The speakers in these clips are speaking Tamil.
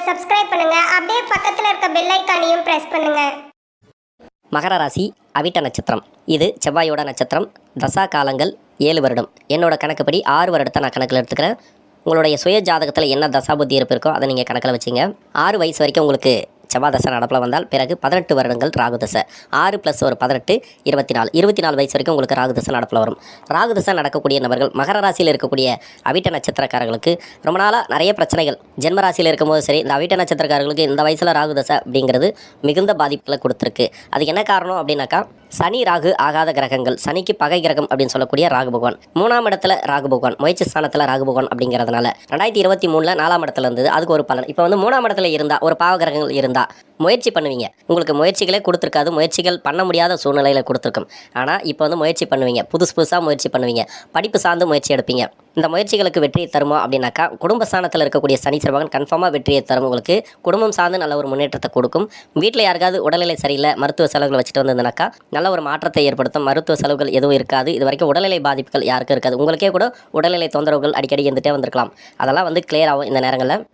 சப்ஸ்கிரைப் பண்ணுங்க. அப்படியே பக்கத்துல இருக்க பெல் ஐகானையும் பிரஸ் பண்ணுங்க. மகர ராசி அவிட்ட நட்சத்திரம். இது செவ்வாயோட நட்சத்திரம். தசா காலங்கள் 7 வருடம். என்னோட கணக்குப்படி 6 வருடத்தை நான் கணக்கில் எடுத்துக்கிறேன். உங்களுடைய சுய ஜாதகத்தில் என்ன தசாபுத்தி இருப்பு இருக்கோ அதை நீங்கள் கணக்கில் வச்சுங்க. 6 வயசு வரைக்கும் உங்களுக்கு செவ்வாய் தசை நடப்பில் வந்தால் பிறகு 18 வருடங்கள் ராகு தசை. 6 + 1 18 24. 24 வயசு வரைக்கும் உங்களுக்கு ராகு தசை நடப்பில் வரும். ராகு தசை நடக்கக்கூடிய நபர்கள் மகர ராசியில் இருக்கக்கூடிய அவிட்ட நட்சத்திரக்காரர்களுக்கு ரொம்ப நாளாக நிறைய பிரச்சனைகள். ஜென்ம ராசியில் இருக்கும்போது சரி, இந்த அவிட்ட நட்சத்திரக்காரர்களுக்கு இந்த வயசில் ராகு தசை அப்படிங்கிறது மிகுந்த பாதிப்புகளை கொடுத்துருக்கு. அதுக்கு என்ன காரணம் அப்படின்னாக்கா, சனி ராகு ஆகாத கிரகங்கள், சனிக்கு பகை கிரகம் அப்படின்னு சொல்லக்கூடிய ராகு பகவான் 3ஆம் இடத்துல ராகு பகவான், முயற்சி ஸ்தானத்தில் ராகு பகவான் அப்படிங்கிறதுனால 2023 4ஆம் இடத்துல இருந்தது. அதுக்கு ஒரு பலன். இப்போ வந்து 3ஆம் இடத்துல இருந்தால், ஒரு பாவ கிரகங்கள் இருந்தால் முயற்சி பண்ணுவீங்க. உங்களுக்கு முயற்சிகளே கொடுத்துருக்காது, முயற்சிகள் பண்ண முடியாத சூழ்நிலையில் கொடுத்துருக்கும். ஆனால் இப்போ வந்து முயற்சி பண்ணுவீங்க, புதுசாக முயற்சி பண்ணுவீங்க, படிப்பு சார்ந்து முயற்சி எடுப்பீங்க. இந்த முயற்சிகளுக்கு வெற்றியை தருமா அப்படின்னாக்கா, குடும்ப ஸ்தானத்தில் இருக்கக்கூடிய சனி செவ்வாய் கன்ஃபார்மாக வெற்றியை தரும். உங்களுக்கு குடும்பம் சார்ந்து நல்ல ஒரு முன்னேற்றத்தை கொடுக்கும். வீட்டில் யாருக்காவது உடல்நிலை சரியில்லை, மருத்துவ செலவுகள் வச்சுட்டு வந்ததுனாக்கா நல்ல ஒரு மாற்றத்தை ஏற்படுத்தும். மருத்துவ செலவுகள் எதுவும் இருக்காது. இது வரைக்கும் உடல்நிலை பாதிப்புகள் யாருக்கும் இருக்காது. உங்களுக்கே கூட உடல்நிலை தொந்தரவுகள் அடிக்கடி இருந்துகிட்டே வந்திருக்கலாம். அதெல்லாம் வந்து கிளியர் ஆகும் இந்த நேரங்களில்.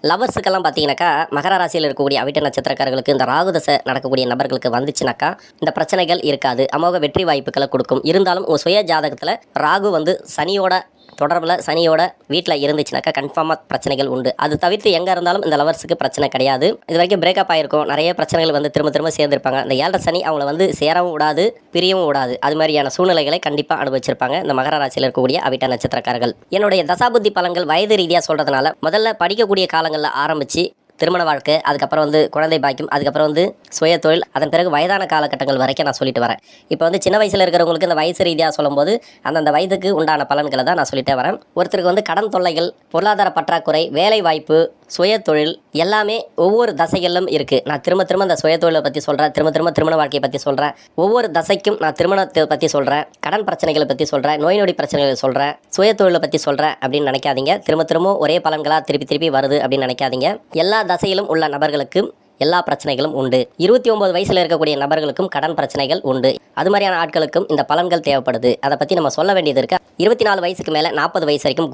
லவர்ஸுக்கெல்லாம் பார்த்தீங்கன்னாக்கா, மகர ராசியில் இருக்கக்கூடிய அவிட்ட நட்சத்திரக்காரர்களுக்கு இந்த ராகு தசை நடக்கக்கூடிய நபர்களுக்கு வந்துச்சுனாக்கா இந்த பிரச்சனைகள் இருக்காது. அமோக வெற்றி வாய்ப்புகளை கொடுக்கும். இருந்தாலும் உங்கள் சுய ஜாதகத்தில் ராகு வந்து சனியோட தொடர்பில், சனியோட வீட்டில் இருந்துச்சுனாக்கா கன்ஃபார்மாக பிரச்சனைகள் உண்டு. அது தவிர்த்து எங்கே இருந்தாலும் இந்த லவர்ஸுக்கு பிரச்சனை கிடையாது. இது வரைக்கும் பிரேக்கப் ஆகிருக்கும், நிறைய பிரச்சனைகள் வந்து திரும்ப சேர்ந்துருப்பாங்க. இந்த 7 சனி அவங்கள வந்து சேரவும் விடாது, பிரியவும் விடாது. அது மாதிரியான சூழ்நிலைகளை கண்டிப்பாக அனுபவிச்சிருப்பாங்க இந்த மகர ராசியில் இருக்கக்கூடிய அவிட்ட நட்சத்திரக்காரர்கள். என்னுடைய தசாபுத்தி பலன்கள் வயது ரீதியாக சொல்கிறதுனால முதல்ல படிக்கக்கூடிய காலங்களில் ஆரம்பித்து திருமண வாழ்க்கை, அதுக்கப்புறம் வந்து குழந்தை பாக்கியம், அதுக்கப்புறம் வந்து சுய தொழில், அதன் பிறகு வயதான காலகட்டங்கள் வரைக்கும் நான் சொல்லிட்டு வரேன். இப்போ வந்து சின்ன வயசில் இருக்கிறவங்களுக்கு இந்த வயசு ரீதியாக சொல்லும்போது அந்தந்த வயதுக்கு உண்டான பலன்களை தான் நான் சொல்லிட்டே வரேன். ஒருத்தருக்கு வந்து கடன் தொல்லைகள், பொருளாதார பற்றாக்குறை, வேலை வாய்ப்பு, சுய தொழில் எல்லாமே ஒவ்வொரு தசைகளிலும் இருக்குது. நான் திரும்ப அந்த சுய தொழிலை பற்றி சொல்கிறேன், திரும்ப திருமண வாழ்க்கையை பற்றி சொல்கிறேன். ஒவ்வொரு தசைக்கும் நான் திருமணத்தை பற்றி சொல்கிறேன், கடன் பிரச்சனைகளை பற்றி சொல்கிறேன், நோய் நொடி பிரச்சனைகளை சொல்கிறேன், சுய தொழிலை பற்றி சொல்கிறேன் அப்படின்னு நினைக்காதீங்க. திரும்ப ஒரே பலன்களாக திருப்பி வருது அப்படின்னு நினைக்காதீங்க. எல்லா தசையிலும் உள்ள நபர்களுக்கு எல்லா பிரச்சனைகளும் உண்டு. 29 வயசில் இருக்கக்கூடிய நபர்களுக்கும் கடன் பிரச்சனைகள் உண்டு. அது மாதிரியான ஆட்களுக்கும் இந்த பலன்கள் தேவைப்படுது. அதை பற்றி நம்ம சொல்ல வேண்டியது இருக்கு. 24 வயசுக்கு மேலே 40 வயசு வரைக்கும்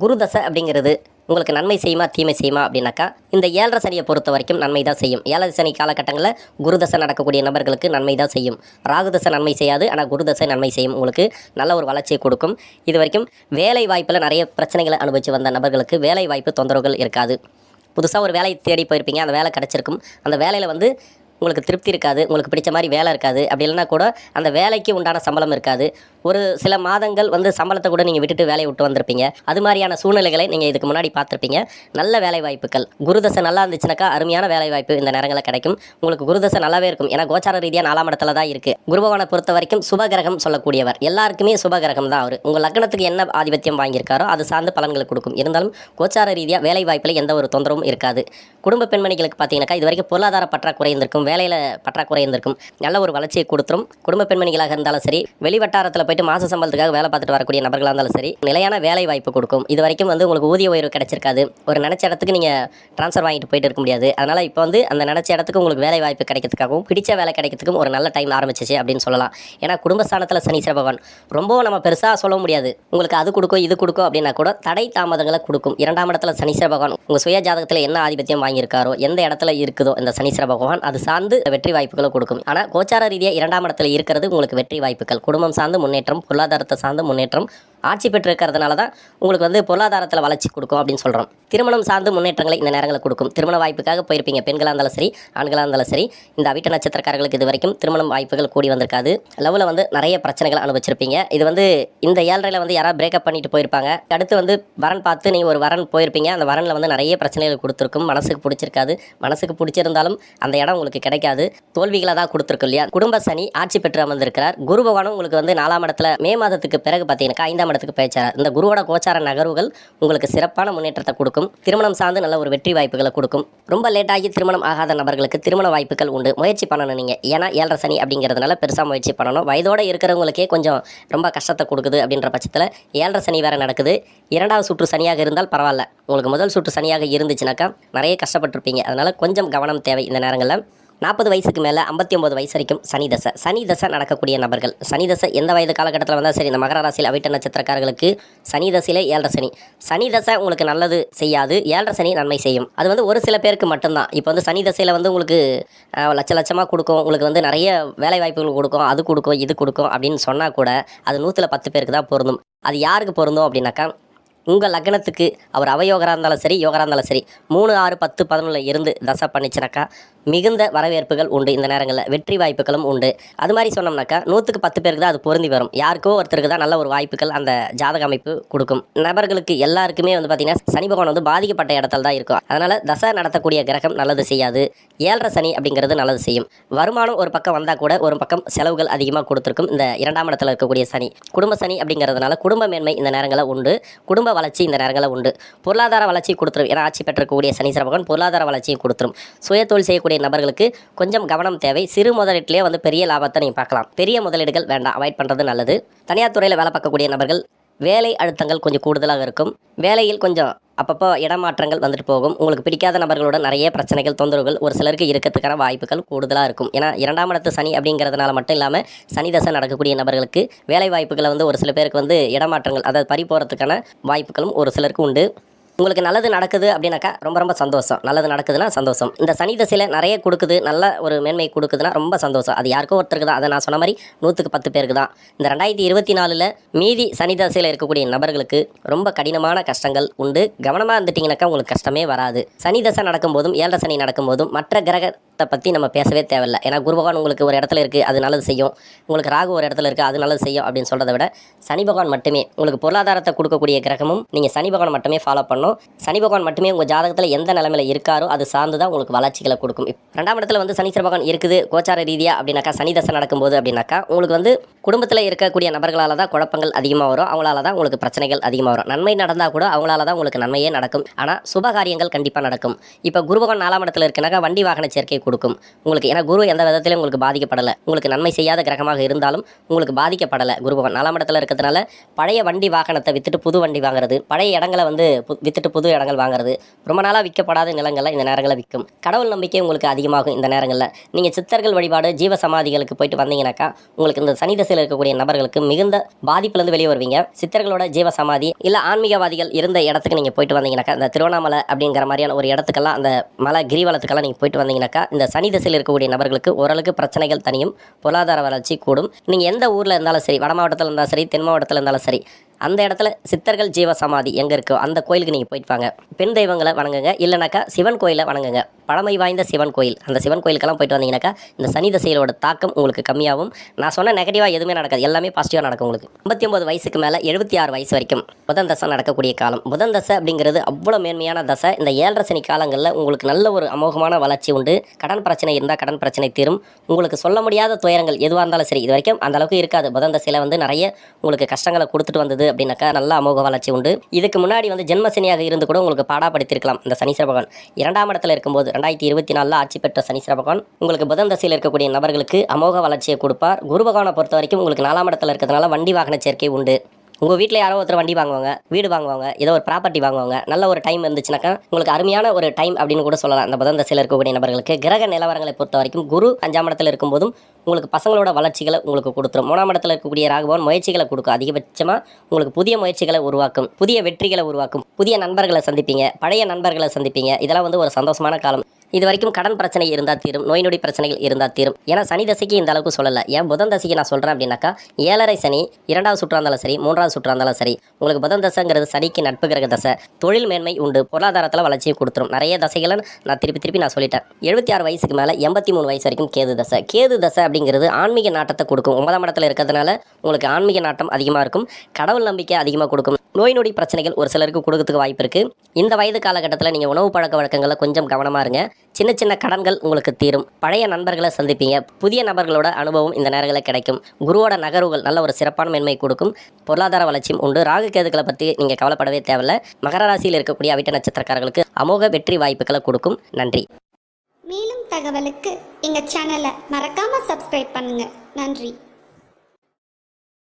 குருதசை அப்படிங்கிறது உங்களுக்கு நன்மை செய்யுமா தீமை செய்யுமா அப்படின்னாக்கா, இந்த 7 சனியை பொறுத்த வரைக்கும் நன்மை தான் செய்யும். 7 சனி காலகட்டங்களில் குருதசை நடக்கக்கூடிய நபர்களுக்கு நன்மை தான் செய்யும். ராகுதசை நன்மை செய்யாது, ஆனால் குருதசை நன்மை செய்யும். உங்களுக்கு நல்ல ஒரு வளர்ச்சியை கொடுக்கும். இது வரைக்கும் வேலை வாய்ப்பில் நிறைய பிரச்சனைகளை அனுபவித்து வந்த நபர்களுக்கு வேலை வாய்ப்பு தொந்தரவுகள் இருக்காது. புதுசாக ஒரு வேலையை தேடி போயிருப்பீங்க, அந்த வேலை கிடச்சிருக்கும். அந்த வேலையில் வந்து உங்களுக்கு திருப்தி இருக்காது, உங்களுக்கு பிடிச்ச மாதிரி வேலை இருக்காது. அப்படி இல்லைனா கூட அந்த வேலைக்கு உண்டான சம்பளம் இருக்காது. ஒரு சில மாதங்கள் வந்து சம்பளத்தை கூட நீங்கள் விட்டுட்டு வேலையை விட்டு வந்திருப்பீங்க. அது மாதிரியான சூழ்நிலைகளை நீங்கள் இதுக்கு முன்னாடி பார்த்துருப்பீங்க. நல்ல வேலை வாய்ப்புகள், குருதசை நல்லா இருந்துச்சுனாக்கா அருமையான வேலை வாய்ப்பு இந்த நேரங்களில் கிடைக்கும். உங்களுக்கு குருதசை நல்லாவே இருக்கும். ஏன்னா கோச்சார ரீதியாக 4ஆம் இடத்துல தான் இருக்குது. குருபகவானை பொறுத்த வரைக்கும் சுபகிரகம் சொல்லக்கூடியவர். எல்லாருக்குமே சுபகிரகம் தான் அவர். உங்கள் லக்னத்துக்கு என்ன ஆதிபத்தியம் வாங்கியிருக்காரோ அது சார்ந்து பலன்களை கொடுக்கும். இருந்தாலும் கோச்சார ரீதியாக வேலை வாய்ப்பில் எந்த ஒரு தொந்தரவும் இருக்காது. குடும்ப பெண்மணிகளுக்கு பார்த்தீங்கன்னாக்கா இது வரைக்கும் பொருளாதார பற்றாக்குறை இருந்திருக்கும், வேலையில் பற்றாக்குறை இருந்திருக்கும். நல்ல ஒரு வளர்ச்சியை கொடுத்துரும். குடும்ப பெண்மணிகளாக இருந்தாலும் சரி, வெளிவட்டாரத்தில் போயிட்டு மாச சம்பளத்துக்காக வேலை பார்த்துட்டு வரக்கூடிய நபர்களாக இருந்தாலும் சரி, நிலையான வேலை வாய்ப்பு கொடுக்கும். இது வரைக்கும் வந்து உங்களுக்கு ஊதிய உயர்வு கிடைச்சிருக்காது. ஒரு நினைச்ச இடத்துக்கு நீங்கள் ட்ரான்ஸ்ஃபர் வாங்கிட்டு போயிட்டு இருக்க முடியாது. அதனால் இப்போ வந்து அந்த நினைச்ச இடத்துக்கு உங்களுக்கு வேலை வாய்ப்பு கிடைக்கிறதுக்காகவும் பிடிச்ச வேலை கிடைக்கிறதுக்கும் ஒரு நல்ல டைம் ஆரம்பிச்சிச்சு அப்படின்னு சொல்லலாம். ஏன்னா குடும்பஸ்தானத்தில் சனீஸ்வர பகவான் ரொம்பவும் நம்ம பெருசாக சொல்ல முடியாது. உங்களுக்கு அது கொடுக்கும் இது கொடுக்கும் அப்படின்னா கூட தடை தாமதங்களை கொடுக்கும். 2ஆம் இடத்துல சனீஸ்வர பகவான் உங்கள் சுய ஜாதகத்தில் என்ன ஆதிபத்தியம் வாங்கியிருக்காரோ, எந்த இடத்துல இருக்குதோ இந்த சனீஸ்வர பகவான், அது சார்ந்து வெற்றி வாய்ப்புகளை கொடுக்கும். ஆனால் கோச்சார ரீதியாக 2ஆம் இடத்துல இருக்கிறது உங்களுக்கு வெற்றி வாய்ப்புகள், குடும்பம் சார்ந்து முன்னேற்றம், பொருளாதாரத்தை சார்ந்த முன்னேற்றம், ஆட்சி பெற்று இருக்கிறதுனால தான் உங்களுக்கு வந்து பொருளாதாரத்தில் வளர்ச்சி கொடுக்கும் அப்படின்னு சொல்கிறோம். திருமணம் சார்ந்து முன்னேற்றங்களை இந்த நேரங்களில் கொடுக்கும். திருமண வாய்ப்புக்காக போயிருப்பீங்க, பெண்களாக இருந்தாலும் சரி ஆண்களாக இருந்தாலும் சரி. இந்த அவிட்ட நட்சத்திரக்காரர்களுக்கு இது வரைக்கும் திருமணம் வாய்ப்புகள் கூடி வந்திருக்காது. லவ்வில் வந்து நிறைய பிரச்சனைகள் அனுபவிச்சிருப்பீங்க. இது வந்து இந்த 7ல் வந்து யாராவது பிரேக்கப் பண்ணிட்டு போயிருப்பாங்க. அடுத்து வந்து வரன் பார்த்து நீங்கள் ஒரு வரன் போயிருப்பீங்க. அந்த வரனில் வந்து நிறைய பிரச்சனைகள் கொடுத்துருக்கும். மனசுக்கு பிடிச்சிருக்காது. மனசுக்கு பிடிச்சிருந்தாலும் அந்த இடம் உங்களுக்கு கிடைக்காது. தோல்விகளை தான் கொடுத்துருக்கும் இல்லையா. குடும்ப சனி ஆட்சி பெற்று அமர்ந்திருக்கிறார். குரு பகவானும் உங்களுக்கு வந்து 4ஆம் இடத்துல மே மாதத்துக்கு பிறகு பார்த்தீங்கன்னா 5ஆம் இடத்துக்கு பேச்சார். இந்த குருவோட கோச்சார நகர்வுகள் உங்களுக்கு சிறப்பான முன்னேற்றத்தை கொடுக்கும். திருமணம் சார்ந்து நல்ல ஒரு வெற்றி வாய்ப்புகளை கொடுக்கும். ரொம்ப லேட்டாகி திருமணம் ஆகாத நபர்களுக்கு திருமண வாய்ப்புகள் உண்டு. முயற்சி பண்ணணும் நீங்கள். ஏன்னா 7 சனி அப்படிங்கிறதுனால பெருசாக முயற்சி பண்ணணும். வயதோடு இருக்கிறவங்களுக்கே கொஞ்சம் ரொம்ப கஷ்டத்தை கொடுக்குது அப்படின்ற பட்சத்தில் 7 சனி வேறு நடக்குது. 2வது சுற்று சனியாக இருந்தால் பரவாயில்ல. உங்களுக்கு முதல் சுற்று சனியாக இருந்துச்சுனாக்கா நிறைய கஷ்டப்பட்டுருப்பீங்க. அதனால் கொஞ்சம் கவனம் தேவை இந்த நேரங்களில். 40 வயசுக்கு மேலே 59 வயசு வரைக்கும் சனி தசை நடக்கக்கூடிய நபர்கள். சனி தசை எந்த வயது காலகட்டத்தில் வந்தால் சரி, இந்த மகர ராசியில் அவிட்ட நட்சத்திரக்காரர்களுக்கு சனி தசையிலே 7.5 சனி தசை உங்களுக்கு நல்லது செய்யாது, 7.5 நன்மை செய்யும். அது ஒரு சில பேருக்கு மட்டும்தான். இப்போ சனி தசையில் உங்களுக்கு லட்சமாக கொடுக்கும், உங்களுக்கு நிறைய வேலை வாய்ப்புகள் கொடுக்கும், அது கொடுக்கும் இது கொடுக்கும் அப்படின்னு சொன்னால் கூட அது 100ல் 10 பேருக்கு தான் பொருந்தும். அது யாருக்கு பொருந்தும் அப்படின்னாக்கா, உங்கள் லக்னத்துக்கு அவர் அவயோகராக இருந்தாலும் சரி, யோகராக இருந்தாலும் சரி, 3, 6, 10, 11 இருந்து தசை பண்ணிச்சுனாக்கா மிகுந்த வரவேற்புகள் உண்டு. இந்த நேரங்களில் வெற்றி வாய்ப்புகளும் உண்டு. அது மாதிரி சொன்னோம்னாக்கா 100க்கு 10 பேருக்கு தான் அது பொருந்தி வரும். யாருக்கோ ஒருத்தருக்கு தான் நல்ல ஒரு வாய்ப்புகள் அந்த ஜாதக அமைப்பு கொடுக்கும். நபர்களுக்கு எல்லாருக்குமே பார்த்திங்கன்னா சனி பகவான் பாதிக்கப்பட்ட இடத்துல தான் இருக்கும். அதனால் தசை நடத்தக்கூடிய கிரகம் நல்லது செய்யாது. 7.5 சனி அப்படிங்கிறது நல்லது செய்யும். வருமானம் ஒரு பக்கம் வந்தால் கூட ஒரு பக்கம் செலவுகள் அதிகமாக கொடுத்துருக்கும். இந்த 2ஆம் இடத்துல இருக்கக்கூடிய சனி குடும்ப சனி அப்படிங்கிறதுனால குடும்ப மேன்மை இந்த நேரங்களில் உண்டு, குடும்ப வளர்ச்சி இந்த நேரங்களில் உண்டு, பொருளாதார வளர்ச்சி கொடுத்துரும். ஏன்னா ஆட்சி பெற்றக்கூடிய சனீஸ்வர பகவான் பொருளாதார வளர்ச்சியை கொடுத்துரும். சுய தொழில் செய்யக்கூடிய நபர்களுக்கு கொஞ்சம் கவனம் தேவை. சிறு முதலீட்டிலே பெரிய லாபத்தை நீங்கள் பார்க்கலாம். பெரிய முதலீடுகள் வேண்டாம், அவாய்ட் பண்ணுறது நல்லது. தனியார் துறையில் வேலை பார்க்கக்கூடிய நபர்கள் வேலை அழுத்தங்கள் கொஞ்சம் கூடுதலாக இருக்கும். வேலையில் கொஞ்சம் அப்பப்போ இடமாற்றங்கள் வந்துட்டு போகும். உங்களுக்கு பிடிக்காத நபர்களோட நிறைய பிரச்சனைகள், தொந்தரவுகள் ஒரு சிலருக்கு இருக்கிறதுக்கான வாய்ப்புகள் கூடுதலாக இருக்கும். ஏன்னா 2ஆம் இடத்து சனி அப்படிங்கிறதுனால மட்டும் இல்லாமல் சனி தசை நடக்கக்கூடிய நபர்களுக்கு வேலை வாய்ப்புகளை ஒரு சில பேருக்கு இடமாற்றங்கள், அதாவது பறி போகிறதுக்கான வாய்ப்புகளும் ஒரு சிலருக்கு உண்டு. உங்களுக்கு நல்லது நடக்குது அப்படின்னாக்கா ரொம்ப ரொம்ப சந்தோஷம். நல்லது நடக்குதுன்னா சந்தோஷம். இந்த சனி தசையில் நிறைய கொடுக்குது, நல்ல ஒரு மேன்மை கொடுக்குதுன்னா ரொம்ப சந்தோஷம். அது யாருக்கோ ஒருத்தருக்கு தான். அதை நான் சொன்ன மாதிரி 100க்கு 10 பேருக்கு தான். இந்த 2024 மீதி சனி தசையில் இருக்கக்கூடிய நபர்களுக்கு ரொம்ப கடினமான கஷ்டங்கள் உண்டு. கவனமாக இருந்துட்டிங்கனாக்கா உங்களுக்கு கஷ்டமே வராது. சனி தசை நடக்கும்போதும் 7.5 சனி நடக்கும்போதும் மற்ற கிரகத்தை பற்றி நம்ம பேசவே தேவையில்லை. ஏன்னா குரு பகவான் உங்களுக்கு ஒரு இடத்துல இருக்குது, அது நல்லது செய்யும். உங்களுக்கு ராகு ஒரு இடத்துல இருக்குது, அது நல்லது செய்யும் அப்படின்னு சொல்கிறத விட சனி பகவான் மட்டுமே உங்களுக்கு பொருளாதாரத்தை கொடுக்கக்கூடிய கிரகமும் நீங்கள் சனி பகவான் மட்டுமே ஃபாலோ பண்ணணும். சனி பகவான் மட்டுமே உங்கள் ஜாதகத்தில் எந்த நிலைமையில் இருக்காரோ அது சார்ந்து தான் உங்களுக்கு வளர்ச்சிகளை கொடுக்கும். 2ஆம் இடத்துல சனீஸ்வர பகவான் இருக்குது கோச்சார ரீதியாக அப்படின்னாக்கா, சனி தசை நடக்கும்போது அப்படின்னாக்கா உங்களுக்கு குடும்பத்தில் இருக்கக்கூடிய நபர்களால் தான் குழப்பங்கள் அதிகமாக வரும். அவங்களால தான் உங்களுக்கு பிரச்சனைகள் அதிகமாக வரும். நன்மை நடந்தால் கூட அவங்களால தான் உங்களுக்கு நன்மையே நடக்கும். ஆனால் சுபகாரியங்கள் கண்டிப்பாக நடக்கும். இப்போ குரு பகவான் 4ஆம் இடத்துல இருக்குனாக்கா வண்டி வாகன சேர்க்கை கொடுக்கும் உங்களுக்கு. ஏன்னா குரு எந்த விதத்திலும் உங்களுக்கு பாதிக்கப்படலை. உங்களுக்கு நன்மை செய்யாத கிரகமாக இருந்தாலும் உங்களுக்கு பாதிக்கப்படலை. குரு பகவான் 4ஆம் இடத்துல இருக்கிறதுனால பழைய வண்டி வாகனத்தை வித்துட்டு புது வண்டி வாங்குறது, பழைய இடங்களை வித்துட்டு புது இடங்கள் வாங்குறது, ரொம்ப நாளாக விற்கப்படாத நிலங்களை இந்த நேரங்களில் விற்கும். கடவுள் நம்பிக்கை உங்களுக்கு அதிகமாகும். இந்த நேரங்களில் நீங்கள் சித்தர்கள் வழிபாடு, ஜீவ சமாதிகளுக்கு போயிட்டு வந்தீங்கன்னாக்கா உங்களுக்கு இந்த சனி தசையில் இருக்கக்கூடிய நபர்களுக்கு மிகுந்த பாதிப்புலேருந்து வெளியே வருவீங்க. சித்தர்களோட ஜீவ சமாதி இல்லை ஆன்மீகவாதிகள் இருந்த இடத்துக்கு நீங்கள் போயிட்டு வந்தீங்கன்னாக்கா, இந்த திருவண்ணாமலை அப்படிங்கிற மாதிரியான ஒரு இடத்துக்கெல்லாம், அந்த மலை கிரிவலத்துக்கெல்லாம் நீங்கள் போயிட்டு வந்தீங்கன்னாக்கா இந்த சனி தசையில் இருக்கக்கூடிய நபர்களுக்கு ஓரளவுக்கு பிரச்சனைகள் தனியும், பொருளாதார வளர்ச்சி கூடும். நீங்கள் எந்த ஊரில் இருந்தாலும் சரி, வட மாவட்டத்தில் இருந்தாலும் சரி, தென் மாவட்டத்தில் இருந்தாலும் சரி, அந்த இடத்துல சித்தர்கள் ஜீவ சமாதி எங்கே இருக்கோ அந்த கோயிலுக்கு நீங்கள் போயிட்டு வாங்க. பெண் தெய்வங்களை வணங்குங்க. இல்லைனாக்கா சிவன் கோயிலை வணங்குங்க. பழமை வாய்ந்த சிவன் கோயில், அந்த சிவன் கோயிலுக்கெல்லாம் போயிட்டு வந்தீங்கன்னாக்கா இந்த சனி தசையோட தாக்கம் உங்களுக்கு கம்மியாகும். நான் சொன்ன நெகட்டிவாக எதுவுமே நடக்காது, எல்லாமே பாசிட்டிவாக நடக்கும். உங்களுக்கு 59 வயசுக்கு மேலே 76 வயசு வரைக்கும் புதன் தசை நடக்கக்கூடிய காலம். புதன் தசை அப்படிங்கிறது அவ்வளோ மேன்மையான தசை. இந்த 7.5 சனி காலங்களில் உங்களுக்கு நல்ல ஒரு அமோகமான வளர்ச்சி உண்டு. கடன் பிரச்சனை இருந்தால் கடன் பிரச்சனை தீரும். உங்களுக்கு சொல்ல முடியாத துயரங்கள் எதுவாக இருந்தாலும் சரி, இது வரைக்கும் அந்த அளவுக்கு இருக்காது. புதன் தசையில் நிறைய உங்களுக்கு கஷ்டங்களை கொடுத்துட்டு வந்தது அப்படின்னாக்கா நல்ல அமோக வளர்ச்சி உண்டு. இதுக்கு முன்னாடி ஜென்மசனியாக இருந்து கூட உங்களுக்கு பாடாப்படுத்திருக்கலாம் இந்த சனீஸ்வர பகவான். 2ஆம் இடத்துல இருக்கும்போது 2024 ஆட்சி பெற்ற சனீஸ்வர பகவான் உங்களுக்கு புதன் தசையில் இருக்கக்கூடிய நபர்களுக்கு அமோக வளர்ச்சியை கொடுப்பார். குரு பகவானை பொறுத்த வரைக்கும் உங்களுக்கு 4ஆம் இடத்துல இருக்கிறதுனால வண்டி வாகன சேர்க்கை உண்டு. உங்கள் வீட்டில் யாரோ ஒருத்தர் வண்டி வாங்குவாங்க, வீடு வாங்குவாங்க, ஏதோ ஒரு ப்ராப்பர்ட்டி வாங்குவாங்க. நல்ல ஒரு டைம் இருந்துச்சுனாக்கா உங்களுக்கு அருமையான ஒரு டைம் அப்படின்னு கூட சொல்லலாம். இந்த புதன் தசையில் இருக்கக்கூடிய நபர்களுக்கு கிரக நிலவரங்களை பொறுத்த வரைக்கும் குரு 5ஆம் இடத்துல இருக்கும்போதும் உங்களுக்கு பசங்களோட வளர்ச்சிகளை உங்களுக்கு கொடுத்துரும். 3ஆம் இடத்துல இருக்கக்கூடிய ராகுபவன் முயற்சிகளை கொடுக்கும். அதிகபட்சமாக உங்களுக்கு புதிய முயற்சிகளை உருவாக்கும், புதிய வெற்றிகளை உருவாக்கும், புதிய நண்பர்களை சந்திப்பீங்க, பழைய நண்பர்களை சந்திப்பீங்க. இதெல்லாம் ஒரு சந்தோஷமான காலம். இது வரைக்கும் கடன் பிரச்சனை இருந்தால் தீரும், நோய் நொடி பிரச்சனைகள் இருந்தால் தீரும். ஏன்னா சனி தசைக்கு இந்த அளவுக்கு சொல்லலை. ஏன் புதன் தசைக்கு நான் சொல்கிறேன் அப்படின்னாக்கா, 7.5 சனி 2வது சுற்றா இருந்தாலும் சரி, 3வது சுற்றா இருந்தாலும் சரி, உங்களுக்கு புதன் தசைங்கிறது சனிக்கு நட்பு கிரக தசை. தொழில் மேன்மை உண்டு, பொருளாதாரத்தில் வளர்ச்சியை கொடுத்துரும். நிறைய தசைகளை நான் திருப்பி நான் சொல்லிட்டேன். 76 வயசுக்கு மேலே 83 வயசு வரைக்கும் கேது தசை. கேது தசை அப்படிங்கிறது ஆன்மீக நாட்டத்தை கொடுக்கும். 9ஆம் இடத்துல இருக்கிறதுனால உங்களுக்கு ஆன்மீக நாட்டம் அதிகமாக இருக்கும், கடவுள் நம்பிக்கை அதிகமாக கொடுக்கும். நோய் நொடி பிரச்சனைகள் ஒரு சிலருக்கு கொடுக்கறதுக்கு வாய்ப்பு இருக்குது. இந்த வயது காலகட்டத்தில் நீங்கள் உணவு பழக்க வழக்கங்களில் கொஞ்சம் கவனமாக இருங்க. சின்ன சின்ன கடன்கள் உங்களுக்கு தீரும், பழைய நண்பர்களை சந்திப்பீங்க, புதிய நபர்களோட அனுபவம் இந்த நேரங்களில் கிடைக்கும். குருவோட நகர்வுகள் நல்ல ஒரு சிறப்பான மேன்மை கொடுக்கும், பொருளாதார வளர்ச்சியும் உண்டு. ராகு கேதுக்களை பற்றி நீங்கள் கவலைப்படவே தேவையில்லை. மகர ராசியில் இருக்கக்கூடிய அவிட்ட நட்சத்திரக்காரர்களுக்கு அமோக வெற்றி வாய்ப்புகளை கொடுக்கும். நன்றி. மேலும் தகவலுக்கு எங்கள் சேனலை மறக்காமல் சப்ஸ்கிரைப் பண்ணுங்கள். நன்றி.